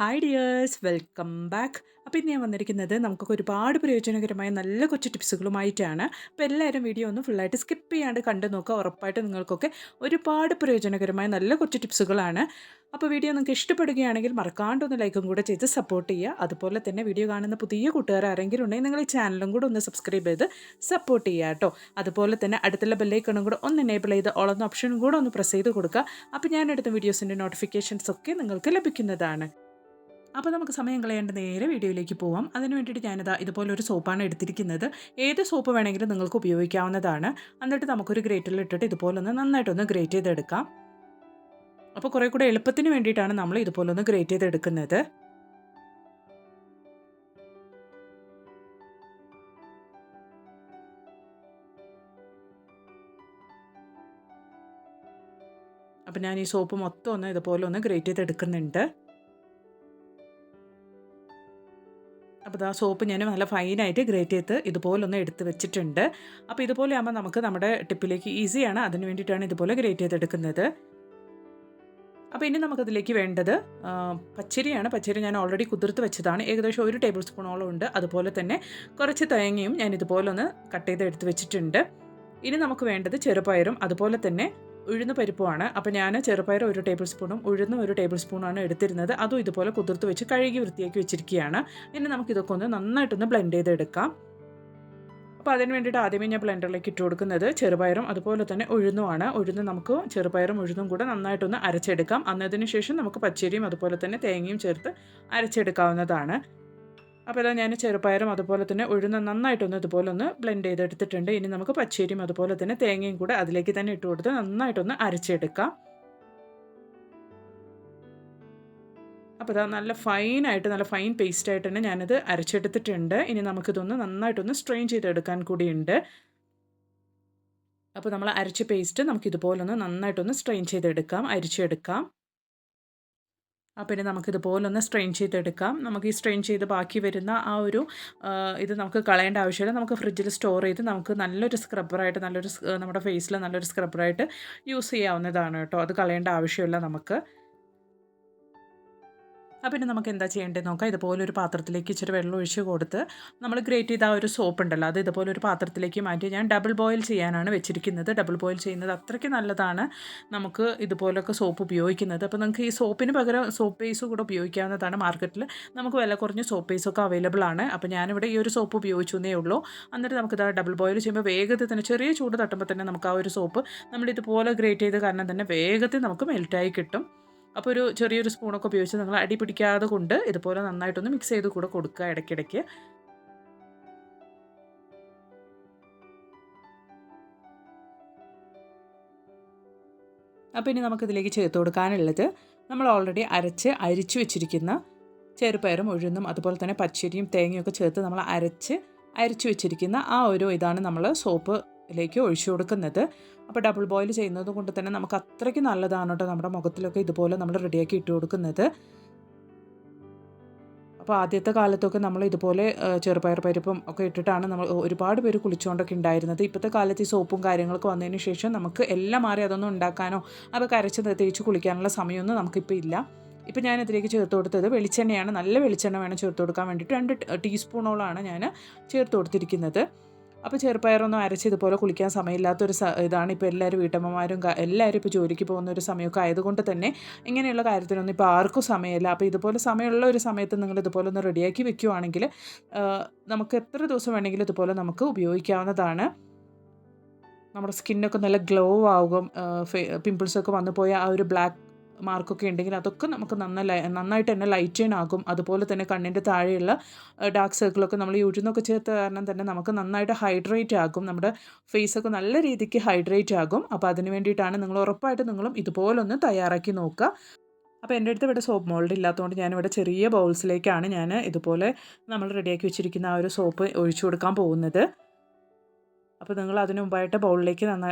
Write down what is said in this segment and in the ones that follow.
Hi dears, welcome back. അപ്പോൾ ഇന്ന് ഞാൻ വന്നിരിക്കുന്നത് നമുക്കൊക്കെ ഒരുപാട് പ്രയോജനകരമായ നല്ല കൊച്ചു ടിപ്സുകളുമായിട്ടാണ്. അപ്പോൾ എല്ലാവരും വീഡിയോ ഒന്ന് ഫുള്ളായിട്ട് സ്കിപ്പ് ചെയ്യാണ്ട് കണ്ടു നോക്കുക. ഉറപ്പായിട്ട് നിങ്ങൾക്കൊക്കെ ഒരുപാട് പ്രയോജനകരമായ നല്ല കൊച്ചു ടിപ്സുകളാണ്. അപ്പോൾ വീഡിയോ നിങ്ങൾക്ക് ഇഷ്ടപ്പെടുകയാണെങ്കിൽ മറക്കാണ്ടൊന്ന് ലൈക്കും കൂടെ ചെയ്ത് സപ്പോർട്ട് ചെയ്യുക. അതുപോലെ തന്നെ വീഡിയോ കാണുന്ന പുതിയ കൂട്ടുകാർ ആരെങ്കിലും ഉണ്ടെങ്കിൽ നിങ്ങൾ ഈ ചാനലും കൂടെ ഒന്ന് സബ്സ്ക്രൈബ് ചെയ്ത് സപ്പോർട്ട് ചെയ്യുക കേട്ടോ. അതുപോലെ തന്നെ അടുത്തുള്ള ബെല്ലൈക്കണും കൂടെ ഒന്ന് എനേബിൾ ചെയ്ത് ഓളെന്ന ഓപ്ഷനും കൂടെ ഒന്ന് പ്രസ് ചെയ്ത് കൊടുക്കുക. അപ്പോൾ ഞാനെടുത്ത വീഡിയോസിൻ്റെ നോട്ടിഫിക്കേഷൻസ് ഒക്കെ നിങ്ങൾക്ക് ലഭിക്കുന്നതാണ്. അപ്പോൾ നമുക്ക് സമയം കളയേണ്ട നേരെ വീഡിയോയിലേക്ക് പോവാം. അതിന് വേണ്ടിയിട്ട് ഞാനിതാ ഇതുപോലൊരു സോപ്പാണ് എടുത്തിരിക്കുന്നത്. ഏത് സോപ്പ് വേണമെങ്കിലും നിങ്ങൾക്ക് ഉപയോഗിക്കാവുന്നതാണ്. എന്നിട്ട് നമുക്കൊരു ഗ്രേറ്ററിൽ ഇട്ടിട്ട് ഇതുപോലൊന്ന് നന്നായിട്ടൊന്ന് ഗ്രേറ്റ് ചെയ്തെടുക്കാം. അപ്പോൾ കുറേ കൂടെ എളുപ്പത്തിന് വേണ്ടിയിട്ടാണ് നമ്മൾ ഇതുപോലൊന്ന് ഗ്രേറ്റ് ചെയ്തെടുക്കുന്നത്. അപ്പോൾ ഞാൻ ഈ സോപ്പ് മൊത്തം ഒന്ന് ഇതുപോലെ ഒന്ന് ഗ്രേറ്റ് ചെയ്തെടുക്കുന്നുണ്ട്. അപ്പോൾ ആ സോപ്പ് ഞാൻ നല്ല ഫൈനായിട്ട് ഗ്രേറ്റ് ചെയ്ത് ഇതുപോലൊന്ന് എടുത്ത് വെച്ചിട്ടുണ്ട്. അപ്പോൾ ഇതുപോലെ ആകുമ്പോൾ നമുക്ക് നമ്മുടെ ടിപ്പിലേക്ക് ഈസിയാണ്. അതിന് വേണ്ടിയിട്ടാണ് ഇതുപോലെ ഗ്രേറ്റ് ചെയ്തെടുക്കുന്നത്. അപ്പോൾ ഇനി നമുക്കതിലേക്ക് വേണ്ടത് പച്ചരിയാണ്. പച്ചരി ഞാൻ ഓൾറെഡി കുതിർത്ത് വെച്ചതാണ്. ഏകദേശം 1 ടേബിൾ സ്പൂണോളം ഉണ്ട്. അതുപോലെ തന്നെ കുറച്ച് തേങ്ങയും ഞാൻ ഇതുപോലെ ഒന്ന് കട്ട് ചെയ്ത് എടുത്ത് വെച്ചിട്ടുണ്ട്. ഇനി നമുക്ക് വേണ്ടത് ചെറുപയറും അതുപോലെ തന്നെ ഉഴുന്ന് പരിപ്പുമാണ്. അപ്പോൾ ഞാൻ ചെറുപയർ 1 ടേബിൾ സ്പൂണും ഉഴുന്ന് 1 ടേബിൾ സ്പൂണാണ് എടുത്തിരുന്നത്. അതും ഇതുപോലെ കുതിർത്ത് വെച്ച് കഴുകി വൃത്തിയാക്കി വെച്ചിരിക്കുകയാണ്. ഇനി നമുക്കിതൊക്കെ ഒന്ന് നന്നായിട്ടൊന്ന് ബ്ലെൻഡ് ചെയ്തെടുക്കാം. അപ്പോൾ അതിന് വേണ്ടിയിട്ട് ആദ്യമേ ഞാൻ ബ്ലെൻഡറിലേക്ക് ഇട്ട് കൊടുക്കുന്നത് ചെറുപയറും അതുപോലെ തന്നെ ഉഴുന്നുമാണ്. ഉഴുന്ന് നമുക്ക് ചെറുപയറും ഉഴുന്നും കൂടെ നന്നായിട്ടൊന്ന് അരച്ചെടുക്കാം. അതിന് ശേഷം നമുക്ക് പച്ചരിയും അതുപോലെ തന്നെ തേങ്ങയും ചേർത്ത് അരച്ചെടുക്കാവുന്നതാണ്. അപ്പോൾ ഇതാ ഞാൻ ചെറുപയറും അതുപോലെ തന്നെ ഉഴുന്ന് നന്നായിട്ടൊന്ന് ഇതുപോലെ ഒന്ന് ബ്ലെൻഡ് ചെയ്തെടുത്തിട്ടുണ്ട്. ഇനി നമുക്ക് പച്ചരിയും അതുപോലെ തന്നെ തേങ്ങയും കൂടെ അതിലേക്ക് തന്നെ ഇട്ട് കൊടുത്ത് നന്നായിട്ടൊന്ന് അരച്ചെടുക്കാം. അപ്പോൾ ഇതാ നല്ല ഫൈനായിട്ട് നല്ല ഫൈൻ പേസ്റ്റായിട്ട് തന്നെ ഞാനിത് അരച്ചെടുത്തിട്ടുണ്ട്. ഇനി നമുക്കിതൊന്ന് നന്നായിട്ടൊന്ന് സ്ട്രെയിൻ ചെയ്തെടുക്കാൻ കൂടിയുണ്ട്. അപ്പോൾ നമ്മൾ അരച്ച പേസ്റ്റ് നമുക്കിതുപോലൊന്ന് നന്നായിട്ടൊന്ന് സ്ട്രെയിൻ ചെയ്തെടുക്കാം, അരിച്ചെടുക്കാം. അപ്പോൾ ഇനി നമുക്കിതുപോലൊന്ന് സ്ട്രെയിൻ ചെയ്തെടുക്കാം. നമുക്ക് ഈ സ്ട്രെയിൻ ചെയ്ത് ബാക്കി വരുന്ന ആ ഒരു ഇത് നമുക്ക് കളയേണ്ട ആവശ്യമില്ല. നമുക്ക് ഫ്രിഡ്ജിൽ സ്റ്റോർ ചെയ്ത് നമുക്ക് നല്ലൊരു സ്ക്രബ്ബറായിട്ട് നമ്മുടെ ഫേസിൽ നല്ലൊരു സ്ക്രബ്ബറായിട്ട് യൂസ് ചെയ്യാവുന്നതാണ് കേട്ടോ. അത് കളയേണ്ട ആവശ്യമില്ല നമുക്ക്. അപ്പോൾ പിന്നെ നമുക്ക് എന്താ ചെയ്യേണ്ടത് നോക്കാം. ഇതുപോലെ ഒരു പാത്രത്തിലേക്ക് ഇച്ചിരി വെള്ളം ഒഴിച്ച് കൊടുത്ത് നമ്മൾ ഗ്രേറ്റ് ചെയ്ത ആ ഒരു സോപ്പ് ഉണ്ടല്ലോ, അത് ഇതുപോലെ ഒരു പാത്രത്തിലേക്ക് മാറ്റി ഞാൻ ഡബിൾ ബോയിൽ ചെയ്യാനാണ് വെച്ചിരിക്കുന്നത്. ഡബിൾ ബോയിൽ ചെയ്യുന്നത് അത്രയ്ക്ക് നല്ലതാണ് നമുക്ക് ഇതുപോലൊക്കെ സോപ്പ് ഉപയോഗിക്കുന്നത്. അപ്പോൾ നിങ്ങൾക്ക് ഈ സോപ്പിന് പകരം സോപ്പ് ബേസ് കൂടെ ഉപയോഗിക്കാവുന്നതാണ്. മാർക്കറ്റിൽ നമുക്ക് വില കുറഞ്ഞ സോപ്പ് ബേസൊക്കെ അവൈലബിൾ ആണ്. അപ്പോൾ ഞാനിവിടെ ഈ ഒരു സോപ്പ് ഉപയോഗിച്ചു എന്നേ ഉള്ളൂ. എന്നിട്ട് നമുക്കിത് ഡബിൾ ബോയിൽ ചെയ്യുമ്പോൾ വേഗത്തിൽ തന്നെ ചെറിയ ചൂട് തട്ടുമ്പോൾ തന്നെ നമുക്ക് ആ ഒരു സോപ്പ് നമ്മളിതുപോലെ ഗ്രേറ്റ് ചെയ്ത് കാരണം തന്നെ വേഗത്തിൽ നമുക്ക് മെൽറ്റായി കിട്ടും. അപ്പോൾ ഒരു ചെറിയൊരു സ്പൂണൊക്കെ ഉപയോഗിച്ച് നിങ്ങൾ അടി പിടിക്കാതെ കൊണ്ട് ഇതുപോലെ നന്നായിട്ടൊന്ന് മിക്സ് ചെയ്ത് കൂടെ കൊടുക്കുക ഇടയ്ക്കിടയ്ക്ക്. അപ്പോൾ ഇനി നമുക്കിതിലേക്ക് ചേർത്ത് കൊടുക്കാനുള്ളത് നമ്മൾ ഓൾറെഡി അരിച്ചു വെച്ചിരിക്കുന്ന ചെറുപയറും ഉഴുന്നും അതുപോലെ തന്നെ പച്ചരിയും തേങ്ങയൊക്കെ ചേർത്ത് നമ്മൾ അരിച്ചു വെച്ചിരിക്കുന്ന ആ ഒരു ഇതാണ് നമ്മൾ സോപ്പിലേക്ക് ഒഴിച്ചു കൊടുക്കുന്നത്. അപ്പോൾ ഡബിൾ ബോയിൽ ചെയ്യുന്നത് കൊണ്ട് തന്നെ നമുക്ക് അത്രയ്ക്ക് നല്ലതാണ് കേട്ടോ. നമ്മുടെ മുഖത്തിലൊക്കെ ഇതുപോലെ നമ്മൾ റെഡിയാക്കി ഇട്ട് കൊടുക്കുന്നത്. അപ്പോൾ ആദ്യത്തെ കാലത്തൊക്കെ നമ്മൾ ഇതുപോലെ ചെറുപയർ പരിപ്പും ഒക്കെ ഇട്ടിട്ടാണ് നമ്മൾ ഒരുപാട് പേര് കുളിച്ചുകൊണ്ടൊക്കെ ഉണ്ടായിരുന്നത്. ഇപ്പോഴത്തെ കാലത്ത് ഈ സോപ്പും കാര്യങ്ങളൊക്കെ വന്നതിന് ശേഷം നമുക്ക് എല്ലാം മാറി അതൊന്നും ഉണ്ടാക്കാനോ അതൊക്കെ അരച്ച് തേച്ച് കുളിക്കാനുള്ള സമയമൊന്നും നമുക്കിപ്പോൾ ഇല്ല. ഇപ്പോൾ ഞാൻ ഇതിലേക്ക് ചേർത്ത് കൊടുത്തത് വെളിച്ചെണ്ണയാണ്. നല്ല വെളിച്ചെണ്ണ വേണം ചേർത്ത് കൊടുക്കാൻ വേണ്ടിയിട്ട്. 2 ടീസ്പൂണോളാണ് ഞാൻ ചേർത്ത് കൊടുത്തിരിക്കുന്നത്. അപ്പോൾ ചെറുപയറൊന്നും അരച്ച് ഇതുപോലെ കുളിക്കാൻ സമയമില്ലാത്തൊരു ഇതാണ്. ഇപ്പോൾ എല്ലാവരും വീട്ടമ്മമാരും എല്ലാവരും ഇപ്പോൾ ജോലിക്ക് പോകുന്ന ഒരു സമയമൊക്കെ ആയതുകൊണ്ട് തന്നെ ഇങ്ങനെയുള്ള കാര്യത്തിനൊന്നും ഇപ്പോൾ ആർക്കും സമയമില്ല. അപ്പോൾ ഇതുപോലെ സമയമുള്ള ഒരു സമയത്ത് നിങ്ങൾ ഇതുപോലെ ഒന്ന് റെഡിയാക്കി വെക്കുകയാണെങ്കിൽ നമുക്ക് എത്ര ദിവസം വേണമെങ്കിലും ഇതുപോലെ നമുക്ക് ഉപയോഗിക്കാവുന്നതാണ്. നമ്മുടെ സ്കിന്നൊക്കെ നല്ല ഗ്ലോ ആകും. പിമ്പിൾസൊക്കെ വന്നു പോയ ആ ഒരു ബ്ലാക്ക് മാർക്കൊക്കെ ഉണ്ടെങ്കിൽ അതൊക്കെ നമുക്ക് നന്നായിട്ട് തന്നെ ലൈറ്റൻ ആകും. അതുപോലെ തന്നെ കണ്ണിൻ്റെ താഴെയുള്ള ഡാർക്ക് സർക്കിളൊക്കെ നമ്മൾ ഈ ഉഴുന്നൊക്കെ ചേർത്ത കാരണം തന്നെ നമുക്ക് നന്നായിട്ട് ഹൈഡ്രേറ്റ് ആകും. നമ്മുടെ ഫേസൊക്കെ നല്ല രീതിക്ക് ഹൈഡ്രേറ്റ് ആകും. അപ്പോൾ അതിന് വേണ്ടിയിട്ടാണ് നിങ്ങൾ ഉറപ്പായിട്ട് നിങ്ങളും ഇതുപോലൊന്ന് തയ്യാറാക്കി നോക്കുക. അപ്പോൾ എൻ്റെ അടുത്ത് ഇവിടെ സോപ്പ് മോൾഡ് ഇല്ലാത്തതുകൊണ്ട് ഞാനിവിടെ ചെറിയ ബൗൾസിലേക്കാണ് ഞാൻ ഇതുപോലെ നമ്മൾ റെഡിയാക്കി വെച്ചിരിക്കുന്ന ആ ഒരു സോപ്പ് ഒഴിച്ചു കൊടുക്കാൻ പോകുന്നത്. അപ്പോൾ നിങ്ങൾ അതിന് മുമ്പായിട്ട് ബൗളിലേക്ക്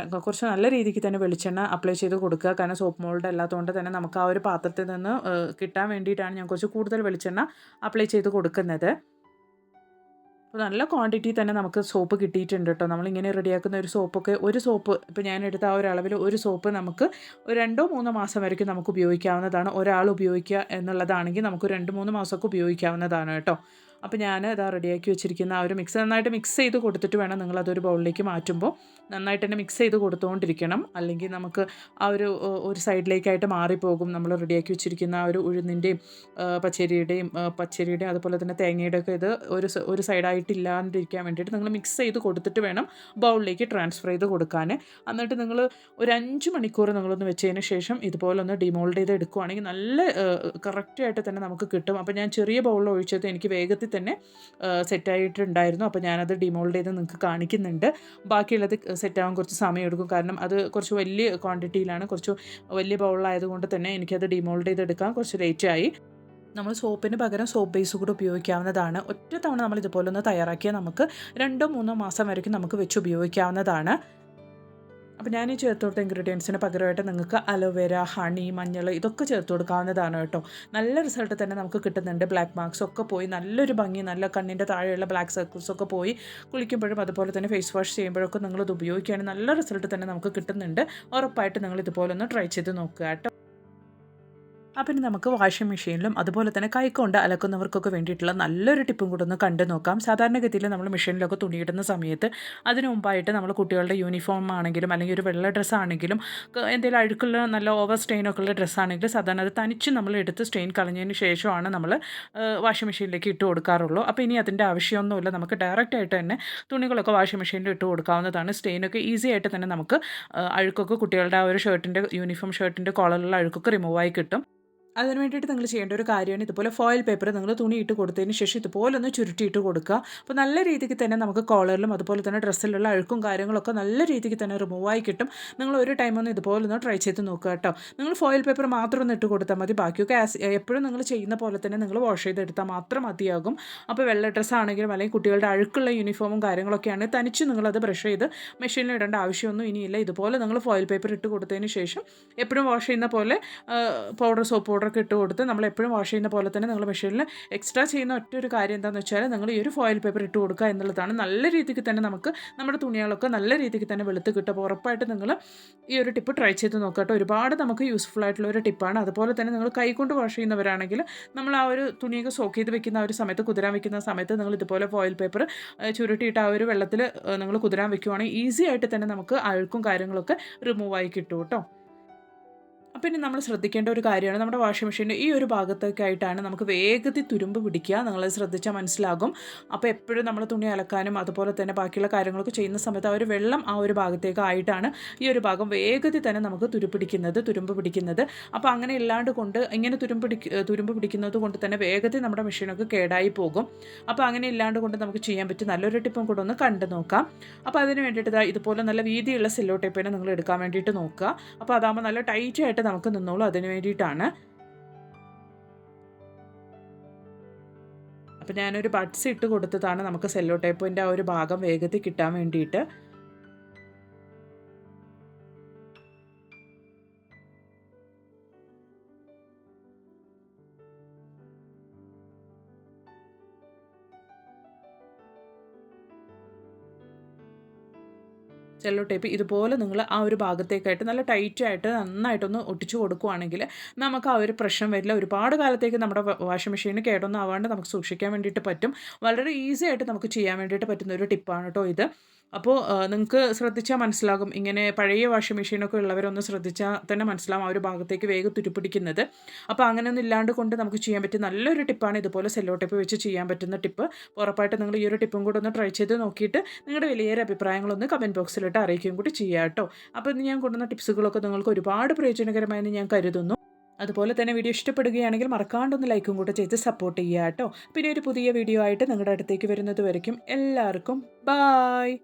കുറച്ച് നല്ല രീതിക്ക് തന്നെ വെളിച്ചെണ്ണ അപ്ലൈ ചെയ്ത് കൊടുക്കുക. കാരണം സോപ്പ് മോൾഡ് അല്ലാത്തതുകൊണ്ട് തന്നെ നമുക്ക് ആ ഒരു പാത്രത്തിൽ നിന്ന് കിട്ടാൻ വേണ്ടിയിട്ടാണ് ഞാൻ കുറച്ച് കൂടുതൽ വെളിച്ചെണ്ണ അപ്ലൈ ചെയ്ത് കൊടുക്കുന്നത്. അപ്പോൾ നല്ല ക്വാണ്ടിറ്റി തന്നെ നമുക്ക് സോപ്പ് കിട്ടിയിട്ടുണ്ട് കേട്ടോ. നമ്മളിങ്ങനെ റെഡിയാക്കുന്ന ഒരു സോപ്പൊക്കെ, ഒരു സോപ്പ് ഇപ്പോൾ ഞാനെടുത്ത ആ ഒരു അളവിൽ ഒരു സോപ്പ് നമുക്ക് ഒരു 2-3 മാസം വരയ്ക്കും നമുക്ക് ഉപയോഗിക്കാവുന്നതാണ്. ഒരാൾ ഉപയോഗിക്കുക എന്നുള്ളതാണെങ്കിൽ നമുക്ക് 2-3 മാസമൊക്കെ ഉപയോഗിക്കാവുന്നതാണ് കേട്ടോ. അപ്പോൾ ഞാൻ ഇതാ റെഡിയാക്കി വെച്ചിരിക്കുന്ന ആ ഒരു മിക്സ് നന്നായിട്ട് മിക്സ് ചെയ്ത് കൊടുത്തിട്ട് വേണം നിങ്ങളതൊരു ബൗളിലേക്ക് മാറ്റുമ്പോൾ നന്നായിട്ട് തന്നെ മിക്സ് ചെയ്ത് കൊടുത്തുകൊണ്ടിരിക്കണം. അല്ലെങ്കിൽ നമുക്ക് ആ ഒരു സൈഡിലേക്കായിട്ട് മാറിപ്പോകും. നമ്മൾ റെഡിയാക്കി വെച്ചിരിക്കുന്ന ആ ഒരു ഉഴുന്നിൻ്റെയും പച്ചരിയുടെയും അതുപോലെ തന്നെ തേങ്ങയുടെയൊക്കെ ഇത് ഒരു സൈഡായിട്ട് ഇല്ലാണ്ടിരിക്കാൻ വേണ്ടിയിട്ട് നിങ്ങൾ മിക്സ് ചെയ്ത് കൊടുത്തിട്ട് വേണം ബൗളിലേക്ക് ട്രാൻസ്ഫർ ചെയ്ത് കൊടുക്കാൻ. എന്നിട്ട് നിങ്ങൾ ഒരു 5 മണിക്കൂർ നിങ്ങളൊന്ന് വെച്ചതിന് ശേഷം ഇതുപോലെ ഒന്ന് ഡിമോൾഡ് ചെയ്ത് എടുക്കുകയാണെങ്കിൽ നല്ല കറക്റ്റായിട്ട് തന്നെ നമുക്ക് കിട്ടും. അപ്പോൾ ഞാൻ ചെറിയ ബൗളിൽ ഒഴിച്ചത് എനിക്ക് വേഗത്തിൽ തന്നെ സെറ്റായിട്ടുണ്ടായിരുന്നു. അപ്പോൾ ഞാനത് ഡിമോൾഡ് ചെയ്ത് നിങ്ങൾക്ക് കാണിക്കുന്നുണ്ട്. ബാക്കിയുള്ളത് സെറ്റാകാൻ കുറച്ച് സമയമെടുക്കും. കാരണം അത് കുറച്ച് വലിയ ക്വാണ്ടിറ്റിയിലാണ്, കുറച്ച് വലിയ ബൗളായതുകൊണ്ട് തന്നെ എനിക്കത് ഡിമോൾഡ് ചെയ്തെടുക്കാൻ കുറച്ച് ലേറ്റായി. നമ്മൾ സോപ്പിന് പകരം സോപ്പ് ബേസ് കൂടെ ഉപയോഗിക്കാവുന്നതാണ്. ഒറ്റ തവണ നമ്മൾ ഇതുപോലെ ഒന്ന് തയ്യാറാക്കിയാൽ നമുക്ക് 2-3 മാസം വരയ്ക്കും നമുക്ക് വെച്ച് ഉപയോഗിക്കാവുന്നതാണ്. അപ്പോൾ ഞാൻ ഈ ചേർത്ത് കൊടുത്ത ഇൻഗ്രീഡിയൻസിന് പകരമായിട്ട് നിങ്ങൾക്ക് അലോവേര, ഹണി, മഞ്ഞൾ ഇതൊക്കെ ചേർത്ത് കൊടുക്കാവുന്നതാണ് കേട്ടോ. നല്ല റിസൾട്ട് തന്നെ നമുക്ക് കിട്ടുന്നുണ്ട്. ബ്ലാക്ക് മാർക്സ് ഒക്കെ പോയി നല്ലൊരു ഭംഗി, നല്ല കണ്ണിൻ്റെ താഴെയുള്ള ബ്ലാക്ക് സർക്കിൾസ് ഒക്കെ പോയി കുളിക്കുമ്പോഴും അതുപോലെ തന്നെ ഫേസ് വാഷ് ചെയ്യുമ്പോഴൊക്കെ നിങ്ങളിത് ഉപയോഗിക്കുകയാണെങ്കിൽ നല്ല റിസൾട്ട് തന്നെ നമുക്ക് കിട്ടുന്നുണ്ട്. ഉറപ്പായിട്ട് നിങ്ങൾ ഇതുപോലെ ഒന്ന് ട്രൈ ചെയ്ത് നോക്കുക കേട്ടോ. അപ്പം ഇനി നമുക്ക് വാഷിംഗ് മെഷീനിലും അതുപോലെ തന്നെ കൈകൊണ്ട് അലക്കുന്നവർക്കൊക്കെ വേണ്ടിയിട്ടുള്ള നല്ലൊരു ടിപ്പും കൂടെ ഒന്ന് കണ്ടു നോക്കാം. സാധാരണഗതിയിൽ നമ്മൾ മെഷീനിലൊക്കെ തുണിയിടുന്ന സമയത്ത് അതിന് മുമ്പായിട്ട് നമ്മൾ കുട്ടികളുടെ യൂണിഫോം ആണെങ്കിലും അല്ലെങ്കിൽ ഒരു വെള്ള ഡ്രസ്സാണെങ്കിലും എന്തെങ്കിലും അഴുക്കുള്ള നല്ല ഓവർ സ്റ്റെയിനൊക്കെ ഉള്ള ഡ്രസ്സാണെങ്കിലും സാധാരണ അത് തനിച്ച് നമ്മൾ എടുത്ത് സ്റ്റെയിൻ കളഞ്ഞതിന് ശേഷമാണ് നമ്മൾ വാഷിംഗ് മെഷീനിലേക്ക് ഇട്ട് കൊടുക്കാറുള്ളൂ. അപ്പോൾ ഇനി അതിൻ്റെ ആവശ്യമൊന്നുമില്ല. നമുക്ക് ഡയറക്റ്റായിട്ട് തന്നെ തുണികളൊക്കെ വാഷിംഗ് മെഷീനിൽ ഇട്ട് കൊടുക്കാവുന്നതാണ്. സ്റ്റെയിനൊക്കെ ഈസി ആയിട്ട് തന്നെ നമുക്ക് അഴുക്കൊക്കെ കുട്ടികളുടെ ആ ഒരു യൂണിഫോം ഷർട്ടിൻ്റെ കോളറിലുള്ള അഴുക്കൊക്കെ റിമൂവായി കിട്ടും. അതിന് വേണ്ടിയിട്ട് നിങ്ങൾ ചെയ്യേണ്ട ഒരു കാര്യമാണ് ഇതുപോലെ ഫോയിൽ പേപ്പർ നിങ്ങൾ തുണി ഇട്ട് കൊടുത്തതിന് ശേഷം ഇതുപോലെ ഒന്ന് ചുരുട്ടിയിട്ട് കൊടുക്കുക. അപ്പോൾ നല്ല രീതിക്ക് തന്നെ നമുക്ക് കോളറിലും അതുപോലെ തന്നെ ഡ്രസ്സിലുള്ള അഴുക്കും കാര്യങ്ങളൊക്കെ നല്ല രീതിക്ക് തന്നെ റിമൂവായി കിട്ടും. നിങ്ങൾ ഒരു ടൈം ഒന്ന് ഇതുപോലെ ഒന്ന് ട്രൈ ചെയ്ത് നോക്കുക കേട്ടോ. നിങ്ങൾ ഫോയിൽ പേപ്പർ മാത്രം ഒന്ന് ഇട്ട് കൊടുത്താൽ മതി. ബാക്കിയൊക്കെ എപ്പോഴും നിങ്ങൾ ചെയ്യുന്ന പോലെ തന്നെ നിങ്ങൾ വാഷ് ചെയ്തെടുത്താൽ മാത്രം മതിയാകും. അപ്പോൾ വെള്ള ഡ്രസ്സാണെങ്കിലും അല്ലെങ്കിൽ കുട്ടികളുടെ അഴുക്കുള്ള യൂണിഫോമും കാര്യങ്ങളൊക്കെയാണ് തനിച്ച് നിങ്ങളത് ബ്രഷ് ചെയ്ത് മെഷീനിൽ ഇടേണ്ട ആവശ്യമൊന്നും ഇനിയില്ല. ഇതുപോലെ നിങ്ങൾ ഫോയിൽ പേപ്പർ ഇട്ട് കൊടുത്തതിന് ശേഷം എപ്പോഴും വാഷ് ചെയ്യുന്ന പോലെ സോപ്പ് പൗഡറൊക്കെ ഇട്ട് കൊടുത്ത് നമ്മൾ എപ്പോഴും വാഷ് ചെയ്യുന്ന പോലെ തന്നെ നിങ്ങൾ മെഷീനിൽ എക്സ്ട്രാ ചെയ്യുന്ന ഒറ്റൊരു കാര്യം എന്താണെന്ന് വെച്ചാൽ നിങ്ങൾ ഈ ഒരു ഫോയിൽ പേപ്പർ ഇട്ട് കൊടുക്കുക എന്നുള്ളതാണ്. നല്ല രീതിക്ക് തന്നെ നമുക്ക് നമ്മുടെ തുണികളൊക്കെ നല്ല രീതിക്ക് തന്നെ വെളുത്ത് കിട്ടും. അപ്പോൾ ഉറപ്പായിട്ട് നിങ്ങൾ ഈ ഒരു ടിപ്പ് ട്രൈ ചെയ്ത് നോക്കുക കേട്ടോ. ഒരുപാട് നമുക്ക് യൂസ്ഫുൾ ആയിട്ടുള്ള ഒരു ടിപ്പാണ്. അതുപോലെ തന്നെ നിങ്ങൾ കൈകൊണ്ട് വാഷ് ചെയ്യുന്നവരാണെങ്കിൽ നമ്മൾ ആ ഒരു തുണിയൊക്കെ സോക്ക് ചെയ്ത് വെക്കുന്ന ആ ഒരു സമയത്ത്, കുതിരാൻ വെക്കുന്ന സമയത്ത് നിങ്ങൾ ഇതുപോലെ ഫോയിൽ പേപ്പർ ചുരുട്ടിയിട്ട് ആ ഒരു വെള്ളത്തിൽ നിങ്ങൾ കുതിരാൻ വെക്കുവാണെങ്കിൽ ഈസി ആയിട്ട് തന്നെ നമുക്ക് അഴുക്കും കാര്യങ്ങളൊക്കെ റിമൂവ് ആയി കിട്ടും കേട്ടോ. അപ്പോൾ ഇനി നമ്മൾ ശ്രദ്ധിക്കേണ്ട ഒരു കാര്യമാണ് നമ്മുടെ വാഷിംഗ് മെഷീൻ്റെ ഈ ഒരു ഭാഗത്തൊക്കെയായിട്ടാണ് നമുക്ക് വേഗത്തിൽ തുരുമ്പ് പിടിക്കുക. നിങ്ങളത് ശ്രദ്ധിച്ചാൽ മനസ്സിലാകും. അപ്പോൾ എപ്പോഴും നമ്മൾ തുണി അലക്കാനും അതുപോലെ തന്നെ ബാക്കിയുള്ള കാര്യങ്ങളൊക്കെ ചെയ്യുന്ന സമയത്ത് ആ ഒരു വെള്ളം ആ ഒരു ഭാഗത്തേക്ക് ആയിട്ടാണ് ഈ ഒരു ഭാഗം വേഗത്തിൽ തന്നെ നമുക്ക് തുരുമ്പ് പിടിക്കുന്നത്. അപ്പോൾ അങ്ങനെ ഇല്ലാണ്ട് കൊണ്ട് ഇങ്ങനെ തുരുമ്പ് പിടിക്കുന്നത് കൊണ്ട് തന്നെ വേഗത്തിൽ നമ്മുടെ മെഷീനൊക്കെ കേടായി പോകും. അപ്പോൾ അങ്ങനെ ഇല്ലാണ്ട് കൊണ്ട് നമുക്ക് ചെയ്യാൻ പറ്റും നല്ലൊരു ടിപ്പും കൂടെ ഒന്ന് കണ്ടു നോക്കാം. അപ്പോൾ അതിന് വേണ്ടിയിട്ട് ഇതുപോലെ നല്ല വീതിയുള്ള സെല്ലോ ടേപ്പിനെ നിങ്ങൾ എടുക്കാൻ വേണ്ടിയിട്ട് നോക്കുക. അപ്പോൾ അതാകുമ്പോൾ നല്ല ടൈറ്റ് ആയിട്ട് നമുക്ക് നിന്നോളൂ. അതിന് വേണ്ടിയിട്ടാണ്. അപ്പോൾ ഞാനൊരു ബഡ്സ് ഇട്ട് കൊടുത്തതാണ് നമുക്ക് സെല്ലോ ടേപ്പിൻ്റെ ആ ഒരു ഭാഗം വേഗത്തിൽ കിട്ടാൻ വേണ്ടിയിട്ട്. സെല്ലോ ടേപ്പ് ഇതുപോലെ നിങ്ങൾ ആ ഒരു ഭാഗത്തേക്കായിട്ട് നല്ല ടൈറ്റായിട്ട് നന്നായിട്ടൊന്ന് ഒട്ടിച്ചു കൊടുക്കുകയാണെങ്കിൽ നമുക്ക് ആ ഒരു പ്രശ്നം വരില്ല. ഒരുപാട് കാലത്തേക്ക് നമ്മുടെ വാഷിംഗ് മെഷീന് കേടൊന്നും ആവാണ്ട് നമുക്ക് സൂക്ഷിക്കാൻ വേണ്ടിയിട്ട് പറ്റും. വളരെ ഈസി ആയിട്ട് നമുക്ക് ചെയ്യാൻ വേണ്ടിയിട്ട് പറ്റുന്ന ഒരു ടിപ്പാണ് കേട്ടോ ഇത്. അപ്പോൾ നിങ്ങൾക്ക് ശ്രദ്ധിച്ചാൽ മനസ്സിലാകും. ഇങ്ങനെ പഴയ വാഷിംഗ് മെഷീനൊക്കെ ഉള്ളവരൊന്ന് ശ്രദ്ധിച്ചാൽ തന്നെ മനസ്സിലാവും ആ ഒരു ഭാഗത്തേക്ക് വേഗം തുരുപ്പിടിക്കുന്നത്. അപ്പോൾ അങ്ങനെയൊന്നും ഇല്ലാണ്ട് കൊണ്ട് നമുക്ക് ചെയ്യാൻ പറ്റിയ നല്ലൊരു ടിപ്പാണ് ഇതുപോലെ സെല്ലോ ടേപ്പ് വെച്ച് ചെയ്യാൻ പറ്റുന്ന ടിപ്പ്. ഉറപ്പായിട്ട് നിങ്ങൾ ഈ ഒരു ടിപ്പും കൂടെ ഒന്ന് ട്രൈ ചെയ്ത് നോക്കിയിട്ട് നിങ്ങളുടെ വലിയൊരു അഭിപ്രായങ്ങളൊന്ന് കമൻറ്റ് ബോക്സിലിട്ട് അറിയിക്കുകയും കൂടി ചെയ്യുക കേട്ടോ. അപ്പോൾ ഇന്ന് ഞാൻ കൊണ്ടുവന്ന ടിപ്സുകളൊക്കെ നിങ്ങൾക്ക് ഒരുപാട് പ്രയോജനകരമായെന്ന് ഞാൻ കരുതുന്നു. അതുപോലെ തന്നെ വീഡിയോ ഇഷ്ടപ്പെടുകയാണെങ്കിൽ മറക്കാണ്ടൊന്ന് ലൈക്കും കൂടെ ചെയ്ത് സപ്പോർട്ട് ചെയ്യുക കേട്ടോ. പിന്നെ ഒരു പുതിയ വീഡിയോ ആയിട്ട് നിങ്ങളുടെ അടുത്തേക്ക് വരുന്നത് വരയ്ക്കും എല്ലാവർക്കും ബായ്.